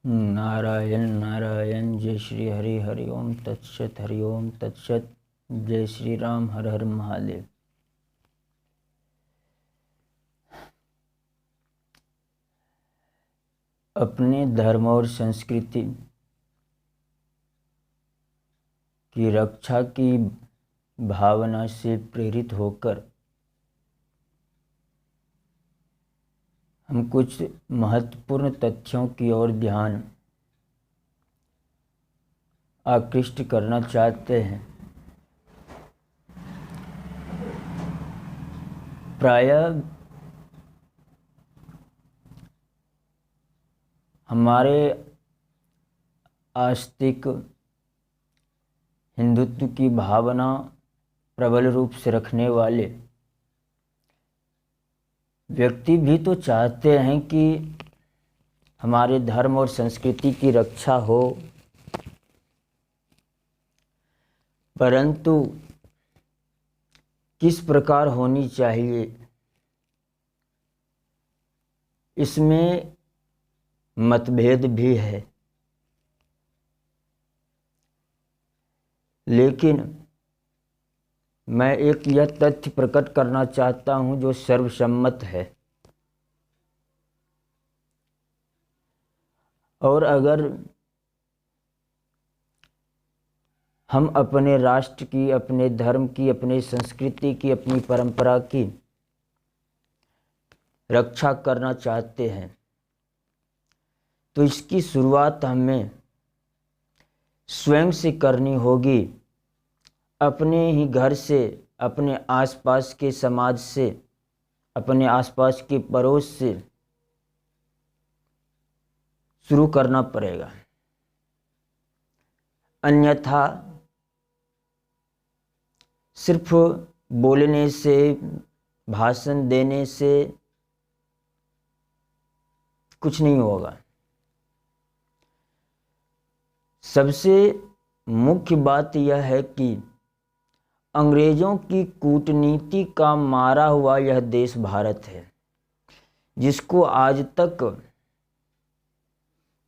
नारायण नारायण। जय श्री हरि हरि ओम तत्सत। हरि ओम तत्सत। जय श्री राम। हर हर महादेव। अपने धर्म और संस्कृति की रक्षा की भावना से प्रेरित होकर हम कुछ महत्वपूर्ण तथ्यों की ओर ध्यान आकृष्ट करना चाहते हैं। प्रायः हमारे आस्तिक हिंदुत्व की भावना प्रबल रूप से रखने वाले व्यक्ति भी तो चाहते हैं कि हमारे धर्म और संस्कृति की रक्षा हो, परंतु किस प्रकार होनी चाहिए, इसमें मतभेद भी है। लेकिन मैं एक यह तथ्य प्रकट करना चाहता हूं जो सर्वसम्मत है, और अगर हम अपने राष्ट्र की, अपने धर्म की, अपने संस्कृति की, अपनी परंपरा की रक्षा करना चाहते हैं तो इसकी शुरुआत हमें स्वयं से करनी होगी, अपने ही घर से, अपने आसपास के समाज से, अपने आसपास के पड़ोस से शुरू करना पड़ेगा। अन्यथा सिर्फ बोलने से, भाषण देने से कुछ नहीं होगा। सबसे मुख्य बात यह है कि अंग्रेजों की कूटनीति का मारा हुआ यह देश भारत है, जिसको आज तक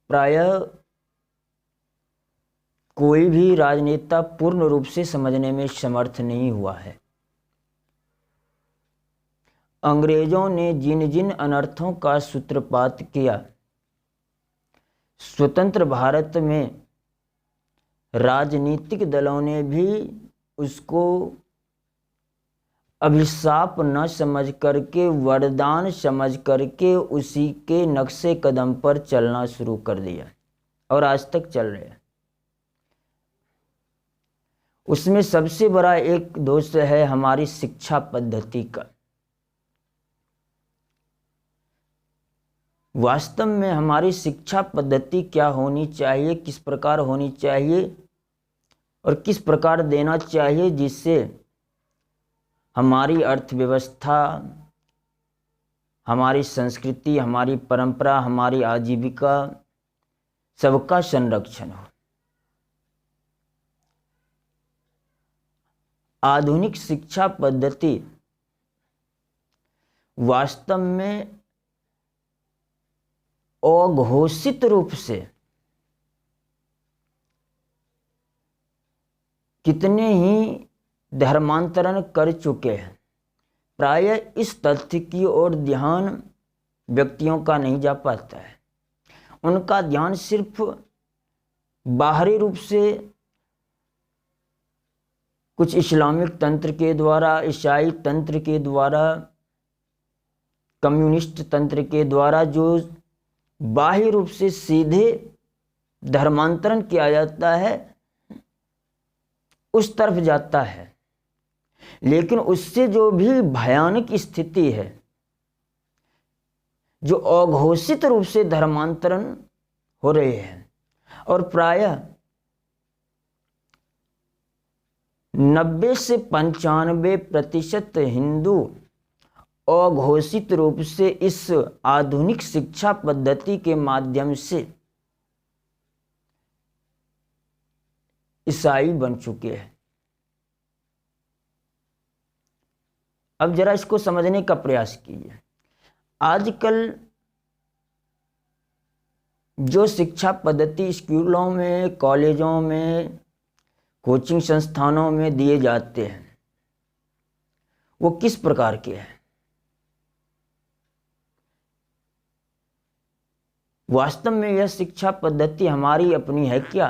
प्रायः कोई भी राजनेता पूर्ण रूप से समझने में समर्थ नहीं हुआ है। अंग्रेजों ने जिन जिन अनर्थों का सूत्रपात किया, स्वतंत्र भारत में राजनीतिक दलों ने भी उसको अभिशाप न समझ करके, वरदान समझ करके उसी के नक्शे कदम पर चलना शुरू कर दिया और आज तक चल रहे हैं। उसमें सबसे बड़ा एक दोष है हमारी शिक्षा पद्धति का। वास्तव में हमारी शिक्षा पद्धति क्या होनी चाहिए, किस प्रकार होनी चाहिए और किस प्रकार देना चाहिए, जिससे हमारी अर्थव्यवस्था, हमारी संस्कृति, हमारी परंपरा, हमारी आजीविका सबका संरक्षण हो। आधुनिक शिक्षा पद्धति वास्तव में अघोषित रूप से कितने ही धर्मांतरण कर चुके हैं। प्रायः इस तथ्य की ओर ध्यान व्यक्तियों का नहीं जा पाता है। उनका ध्यान सिर्फ बाहरी रूप से कुछ इस्लामिक तंत्र के द्वारा, ईसाई तंत्र के द्वारा, कम्युनिस्ट तंत्र के द्वारा जो बाह्य रूप से सीधे धर्मांतरण किया जाता है उस तरफ जाता है। लेकिन उससे जो भी भयानक स्थिति है, जो अघोषित रूप से धर्मांतरण हो रहे हैं, और प्रायः 90 से 95% हिंदू अघोषित रूप से इस आधुनिक शिक्षा पद्धति के माध्यम से ईसाई बन चुके हैं। अब जरा इसको समझने का प्रयास कीजिए। आजकल जो शिक्षा पद्धति स्कूलों में, कॉलेजों में, कोचिंग संस्थानों में दिए जाते हैं वो किस प्रकार के हैं? वास्तव में यह शिक्षा पद्धति हमारी अपनी है क्या?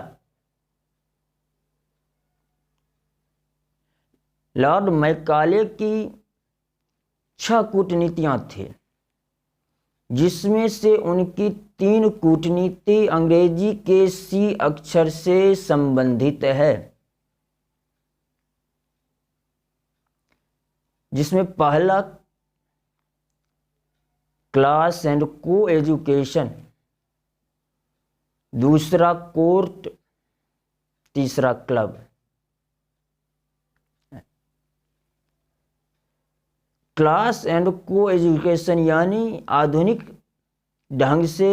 लॉर्ड मैकाले की 6 कूटनीतियां थी, जिसमें से उनकी 3 कूटनीति अंग्रेजी के सी अक्षर से संबंधित है, जिसमें पहला क्लास एंड को एजुकेशन, दूसरा कोर्ट, तीसरा क्लब। क्लास एंड को एजुकेशन यानी आधुनिक ढंग से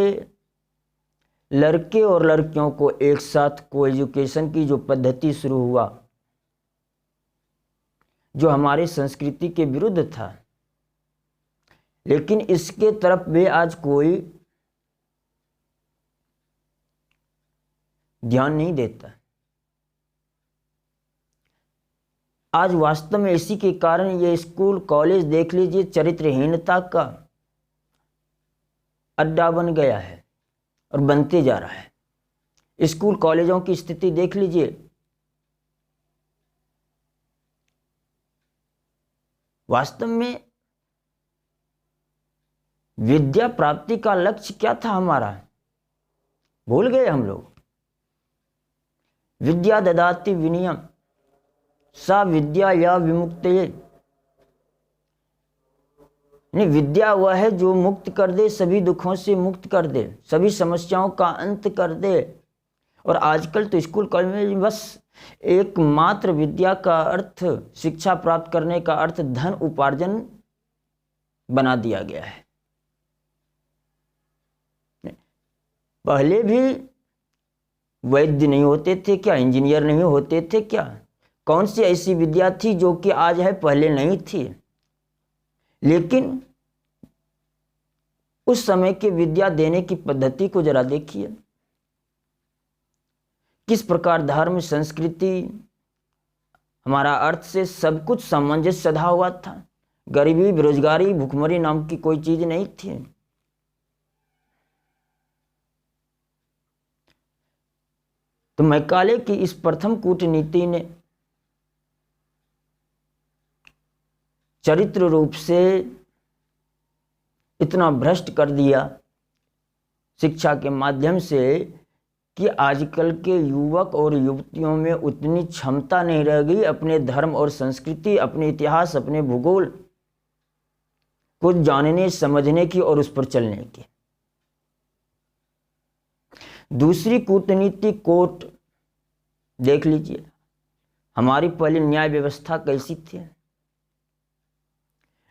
लड़के और लड़कियों को एक साथ को एजुकेशन की जो पद्धति शुरू हुआ, जो हमारी संस्कृति के विरुद्ध था, लेकिन इसके तरफ वे आज कोई ध्यान नहीं देता। आज वास्तव में इसी के कारण ये स्कूल कॉलेज देख लीजिए चरित्रहीनता का अड्डा बन गया है और बनते जा रहा है। स्कूल कॉलेजों की स्थिति देख लीजिए, वास्तव में विद्या प्राप्ति का लक्ष्य क्या था हमारा? भूल गए हम लोग। विद्या ददाति विनयम सा विद्या या विमुक्तये, नहीं, विद्या वह है जो मुक्त कर दे, सभी दुखों से मुक्त कर दे, सभी समस्याओं का अंत कर दे। और आजकल तो स्कूल कॉलेज में बस एकमात्र विद्या का अर्थ, शिक्षा प्राप्त करने का अर्थ धन उपार्जन बना दिया गया है। पहले भी वैद्य नहीं होते थे क्या? इंजीनियर नहीं होते थे क्या? कौन सी ऐसी विद्या थी जो कि आज है, पहले नहीं थी? लेकिन उस समय की विद्या देने की पद्धति को जरा देखिए, किस प्रकार धर्म, संस्कृति, हमारा अर्थ से सब कुछ सामंजस्य सधा हुआ था। गरीबी, बेरोजगारी, भूखमरी नाम की कोई चीज नहीं थी। तो मैकाले की इस प्रथम कूटनीति ने चरित्र रूप से इतना भ्रष्ट कर दिया शिक्षा के माध्यम से कि आजकल के युवक और युवतियों में उतनी क्षमता नहीं रह गई अपने धर्म और संस्कृति, अपने इतिहास, अपने भूगोल को जानने, समझने की और उस पर चलने की। दूसरी कूटनीति कोर्ट देख लीजिए। हमारी पहली न्याय व्यवस्था कैसी थी?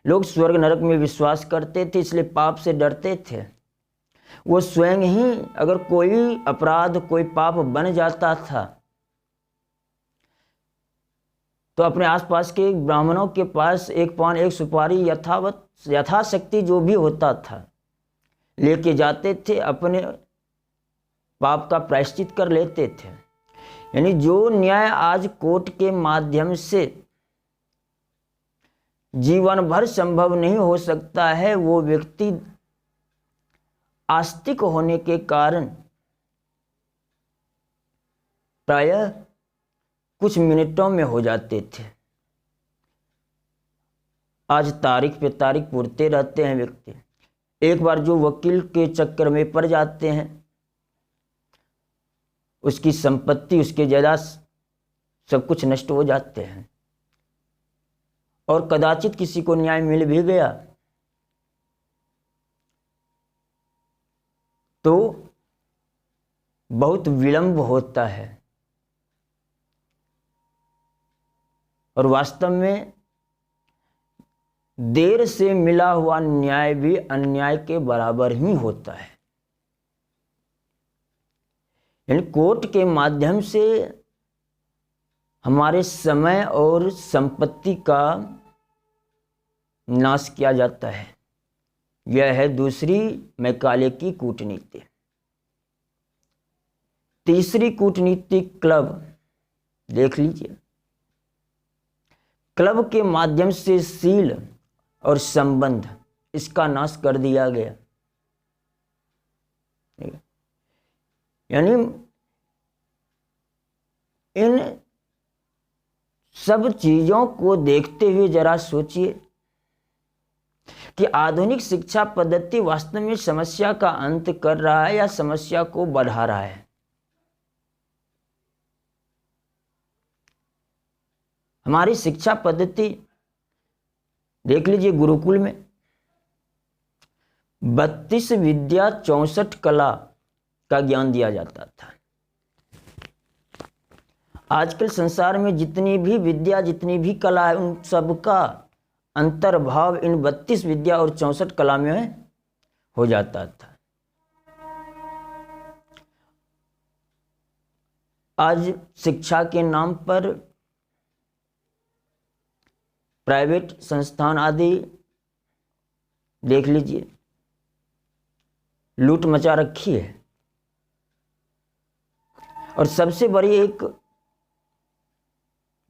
लोग स्वर्ग नरक में विश्वास करते थे, इसलिए पाप से डरते थे। वो स्वयं ही अगर कोई अपराध, कोई पाप बन जाता था तो अपने आसपास के ब्राह्मणों के पास एक पान, एक सुपारी, यथाशक्ति जो भी होता था लेके जाते थे, अपने पाप का प्रायश्चित कर लेते थे। यानी जो न्याय आज कोर्ट के माध्यम से जीवन भर संभव नहीं हो सकता है, वो व्यक्ति आस्तिक होने के कारण प्रायः कुछ मिनटों में हो जाते थे। आज तारीख पे तारीख पूरते रहते हैं व्यक्ति। एक बार जो वकील के चक्कर में पड़ जाते हैं, उसकी संपत्ति, उसके जायदाद सब कुछ नष्ट हो जाते हैं। और कदाचित किसी को न्याय मिल भी गया तो बहुत विलंब होता है। और वास्तव में देर से मिला हुआ न्याय भी अन्याय के बराबर ही होता है। यानी कोर्ट के माध्यम से हमारे समय और संपत्ति का नाश किया जाता है। यह है दूसरी मैकाले की कूटनीति। तीसरी कूटनीतिक क्लब देख लीजिए। क्लब के माध्यम से सील और संबंध इसका नाश कर दिया गया। यानी इन सब चीजों को देखते हुए जरा सोचिए कि आधुनिक शिक्षा पद्धति वास्तव में समस्या का अंत कर रहा है या समस्या को बढ़ा रहा है। हमारी शिक्षा पद्धति देख लीजिए, गुरुकुल में 32 विद्या 64 कला का ज्ञान दिया जाता था। आजकल संसार में जितनी भी विद्या, जितनी भी कला है, उन सबका अंतर्भाव इन 32 विद्या और 64 कला में हो जाता था। आज शिक्षा के नाम पर प्राइवेट संस्थान आदि देख लीजिए, लूट मचा रखी है। और सबसे बड़ी एक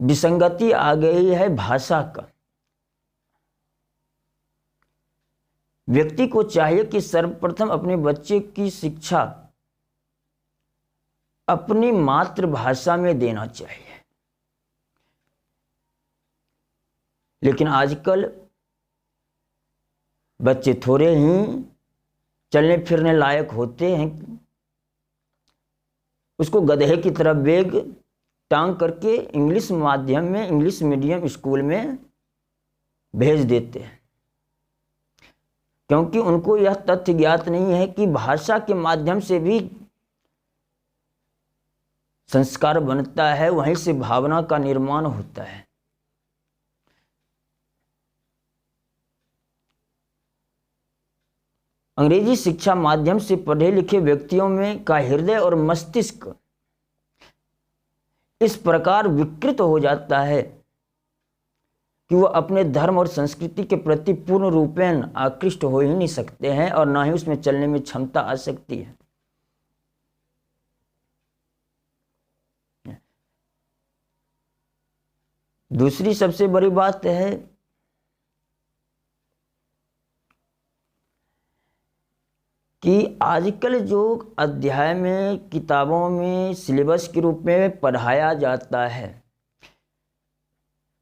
विसंगति आ गई है भाषा का। व्यक्ति को चाहिए कि सर्वप्रथम अपने बच्चे की शिक्षा अपनी मातृभाषा में देना चाहिए। लेकिन आजकल बच्चे थोड़े ही चलने फिरने लायक होते हैं, उसको गधे की तरह बैग टांग करके इंग्लिश माध्यम में, इंग्लिश मीडियम स्कूल में भेज देते हैं, क्योंकि उनको यह तथ्य ज्ञात नहीं है कि भाषा के माध्यम से भी संस्कार बनता है, वहीं से भावना का निर्माण होता है। अंग्रेजी शिक्षा माध्यम से पढ़े लिखे व्यक्तियों में का हृदय और मस्तिष्क इस प्रकार विकृत हो जाता है कि वह अपने धर्म और संस्कृति के प्रति पूर्ण रूपेण आकृष्ट हो ही नहीं सकते हैं, और ना ही उसमें चलने में क्षमता आ सकती है। दूसरी सबसे बड़ी बात है कि आजकल जो अध्याय में, किताबों में सिलेबस के रूप में पढ़ाया जाता है,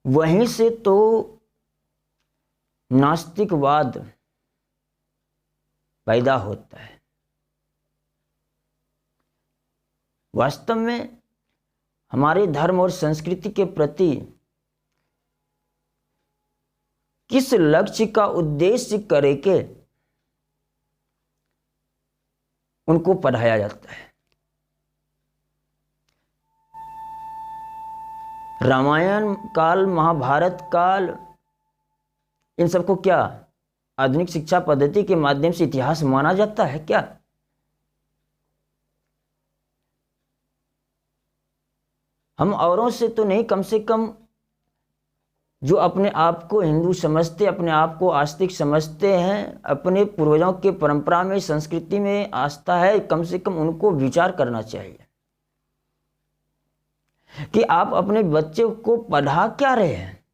वहीं से तो नास्तिकवाद पैदा होता है। वास्तव में हमारे धर्म और संस्कृति के प्रति किस लक्ष्य का उद्देश्य करके उनको पढ़ाया जाता है। रामायण काल, महाभारत काल, इन सबको क्या आधुनिक शिक्षा पद्धति के माध्यम से इतिहास माना जाता है क्या? हम औरों से तो नहीं, कम से कम जो अपने आप को हिंदू समझते, अपने आप को आस्तिक समझते हैं, अपने पूर्वजों के परंपरा में, संस्कृति में आस्था है, कम से कम उनको विचार करना चाहिए कि आप अपने बच्चे को पढ़ा क्या रहे हैं।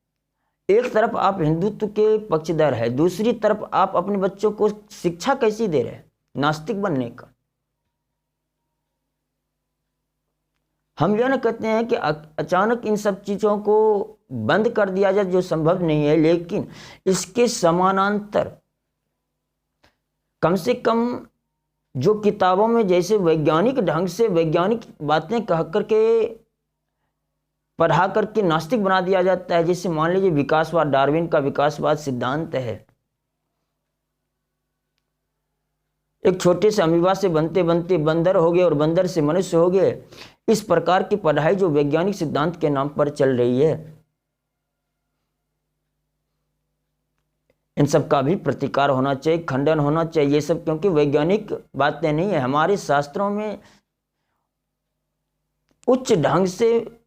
एक तरफ आप हिंदुत्व के पक्षधर है, दूसरी तरफ आप अपने बच्चों को शिक्षा कैसी दे रहे हैं नास्तिक बनने का। हम यह न कहते हैं कि अचानक इन सब चीज़ों को बंद कर दिया जाए, जो संभव नहीं है, लेकिन इसके समानांतर कम से कम जो किताबों में जैसे वैज्ञानिक ढंग से वैज्ञानिक बातें कह करके पढ़ा करके नास्तिक बना दिया जाता है, जैसे मान लीजिए विकासवाद, डार्विन का विकासवाद सिद्धांत है। एक छोटे से अमीबा से बनते बनते बंदर हो गए और बंदर से मनुष्य हो गए। इस प्रकार की पढ़ाई जो वैज्ञानिक सिद्धांत के नाम पर चल रही है, इन सब का भी प्रतिकार होना चाहिए, खंडन होना चाहिए ये सब, क्योंकि वैज्ञानिक बातें नहीं है। हमारे शास्त्रों में उच्च ढंग से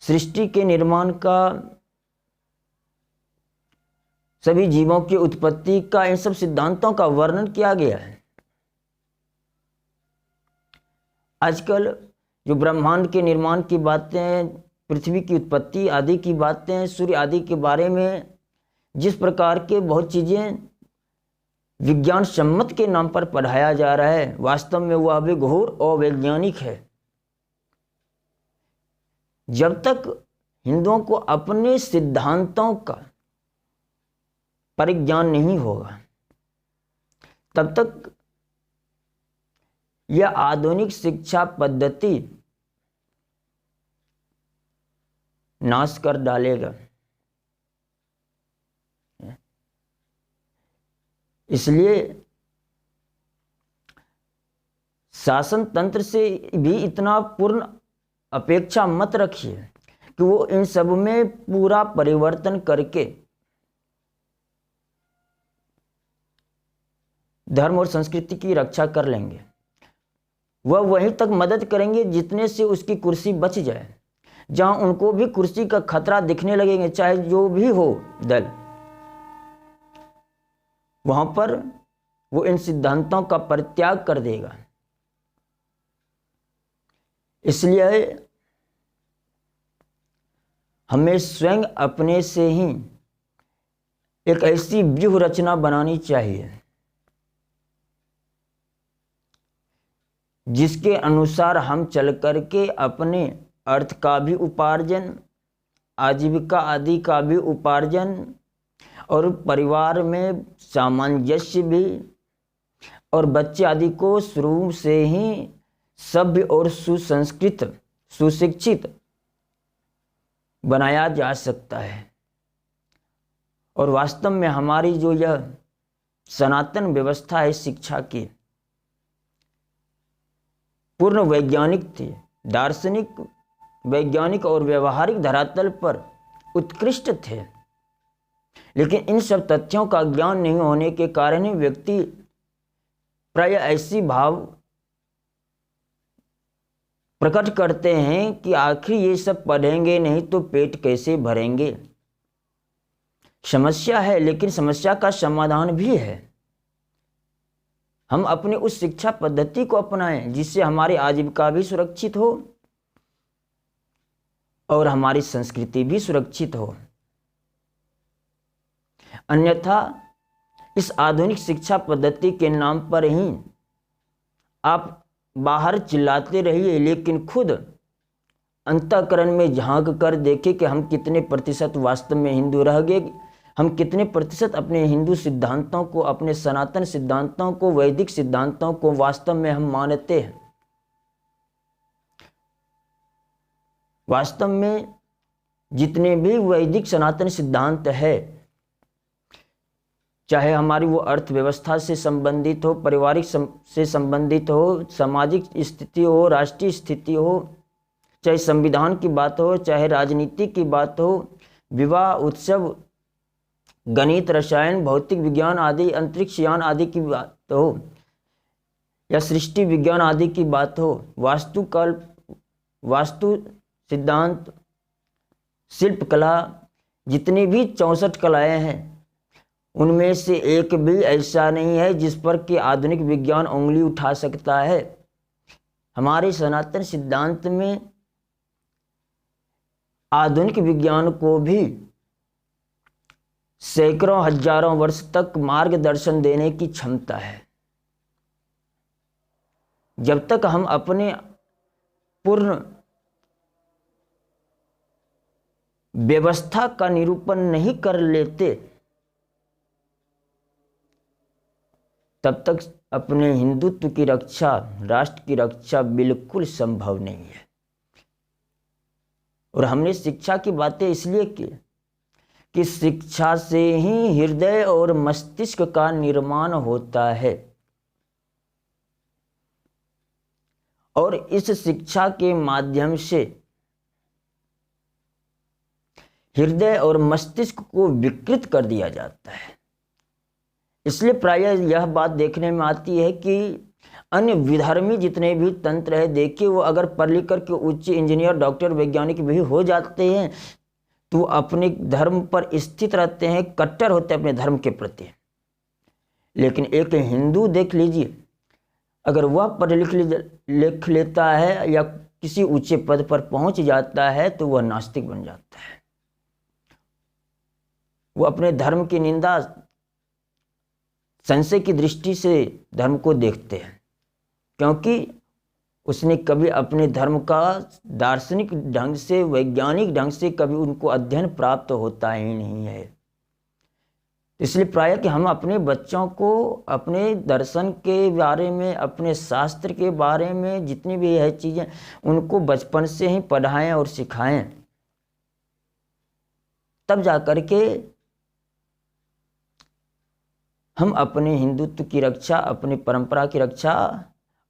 सृष्टि के निर्माण का, सभी जीवों की उत्पत्ति का, इन सब सिद्धांतों का वर्णन किया गया है। आजकल जो ब्रह्मांड के निर्माण की बातें, पृथ्वी की उत्पत्ति आदि की बातें, सूर्य आदि के बारे में जिस प्रकार के बहुत चीज़ें विज्ञान सम्मत के नाम पर पढ़ाया जा रहा है, वास्तव में वह भी घोर अवैज्ञानिक है। जब तक हिंदुओं को अपने सिद्धांतों का परिज्ञान नहीं होगा, तब तक यह आधुनिक शिक्षा पद्धति नाश कर डालेगा। इसलिए शासन तंत्र से भी इतना पूर्ण अपेक्षा मत रखिए कि वो इन सब में पूरा परिवर्तन करके धर्म और संस्कृति की रक्षा कर लेंगे। वह वहीं तक मदद करेंगे जितने से उसकी कुर्सी बच जाए। जहां उनको भी कुर्सी का खतरा दिखने लगेंगे, चाहे जो भी हो दल, वहां पर वो इन सिद्धांतों का परित्याग कर देगा। इसलिए हमें स्वयं अपने से ही एक ऐसी व्यूह रचना बनानी चाहिए जिसके अनुसार हम चल करके अपने अर्थ का भी उपार्जन, आजीविका आदि का भी उपार्जन और परिवार में सामंजस्य भी, और बच्चे आदि को शुरू से ही सभ्य और सुसंस्कृत सुशिक्षित बनाया जा सकता है। और वास्तव में हमारी जो यह सनातन व्यवस्था है शिक्षा की, पूर्ण वैज्ञानिक थी, दार्शनिक, वैज्ञानिक और व्यवहारिक धरातल पर उत्कृष्ट थे। लेकिन इन सब तथ्यों का ज्ञान नहीं होने के कारण ही व्यक्ति प्राय ऐसी भाव प्रकट करते हैं कि आखिर ये सब पढ़ेंगे नहीं तो पेट कैसे भरेंगे। समस्या है, लेकिन समस्या का समाधान भी है। हम अपनी उस शिक्षा पद्धति को अपनाएं जिससे हमारी आजीविका भी सुरक्षित हो और हमारी संस्कृति भी सुरक्षित हो। अन्यथा इस आधुनिक शिक्षा पद्धति के नाम पर ही आप बाहर चिल्लाते रहिए, लेकिन खुद अंतःकरण में झांक कर देखें कि हम कितने प्रतिशत वास्तव में हिंदू रह गए, हम कितने प्रतिशत अपने हिंदू सिद्धांतों को, अपने सनातन सिद्धांतों को, वैदिक सिद्धांतों को वास्तव में हम मानते हैं। वास्तव में जितने भी वैदिक सनातन सिद्धांत है, चाहे हमारी वो अर्थव्यवस्था से संबंधित हो, पारिवारिक से संबंधित हो, सामाजिक स्थिति हो, राष्ट्रीय स्थिति हो, चाहे संविधान की बात हो, चाहे राजनीति की बात हो, विवाह, उत्सव, गणित, रसायन, भौतिक विज्ञान आदि, अंतरिक्ष यान आदि की बात हो, या सृष्टि विज्ञान आदि की बात हो, वास्तु सिद्धांत, शिल्पकला, जितनी भी 64 कलाएं हैं, उनमें से एक भी ऐसा नहीं है जिस पर कि आधुनिक विज्ञान उंगली उठा सकता है। हमारे सनातन सिद्धांत में आधुनिक विज्ञान को भी सैकड़ों हजारों वर्ष तक मार्गदर्शन देने की क्षमता है। जब तक हम अपने पूर्ण व्यवस्था का निरूपण नहीं कर लेते, तब तक अपने हिंदुत्व की रक्षा, राष्ट्र की रक्षा बिल्कुल संभव नहीं है। और हमने शिक्षा की बातें इसलिए की कि शिक्षा से ही हृदय और मस्तिष्क का निर्माण होता है, और इस शिक्षा के माध्यम से हृदय और मस्तिष्क को विकृत कर दिया जाता है। इसलिए प्रायः यह बात देखने में आती है कि अन्य विधर्मी जितने भी तंत्र है, देखिए वो अगर पढ़ लिख कर के उच्च इंजीनियर, डॉक्टर, वैज्ञानिक भी हो जाते हैं तो अपने धर्म पर स्थित रहते हैं, कट्टर होते हैं अपने धर्म के प्रति। लेकिन एक हिंदू देख लीजिए, अगर वह पढ़ लिख लेता है या किसी ऊंचे पद पर पहुंच जाता है तो वह नास्तिक बन जाता है। वो अपने धर्म की निंदा संशय की दृष्टि से धर्म को देखते हैं, क्योंकि उसने कभी अपने धर्म का दार्शनिक ढंग से, वैज्ञानिक ढंग से कभी उनको अध्ययन प्राप्त होता ही नहीं है। इसलिए प्रायः कि हम अपने बच्चों को अपने दर्शन के बारे में, अपने शास्त्र के बारे में जितनी भी है चीज़ें, उनको बचपन से ही पढ़ाएं और सिखाएं, तब जा कर के हम अपने हिंदुत्व की रक्षा, अपनी परंपरा की रक्षा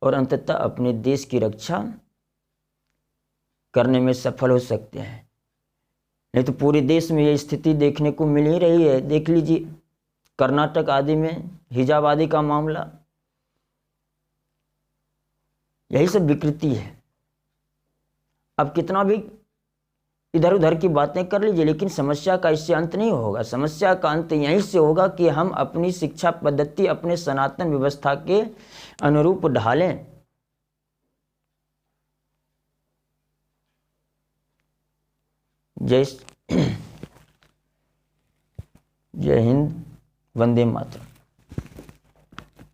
और अंततः अपने देश की रक्षा करने में सफल हो सकते हैं। नहीं तो पूरे देश में ये स्थिति देखने को मिल ही रही है। देख लीजिए कर्नाटक आदि में हिजाब आदि का मामला, यही सब विकृति है। अब कितना भी इधर उधर की बातें कर लीजिए, लेकिन समस्या का इससे अंत नहीं होगा। समस्या का अंत यहीं से होगा कि हम अपनी शिक्षा पद्धति अपने सनातन व्यवस्था के अनुरूप ढालें। जय हिंद, वंदे मातरम।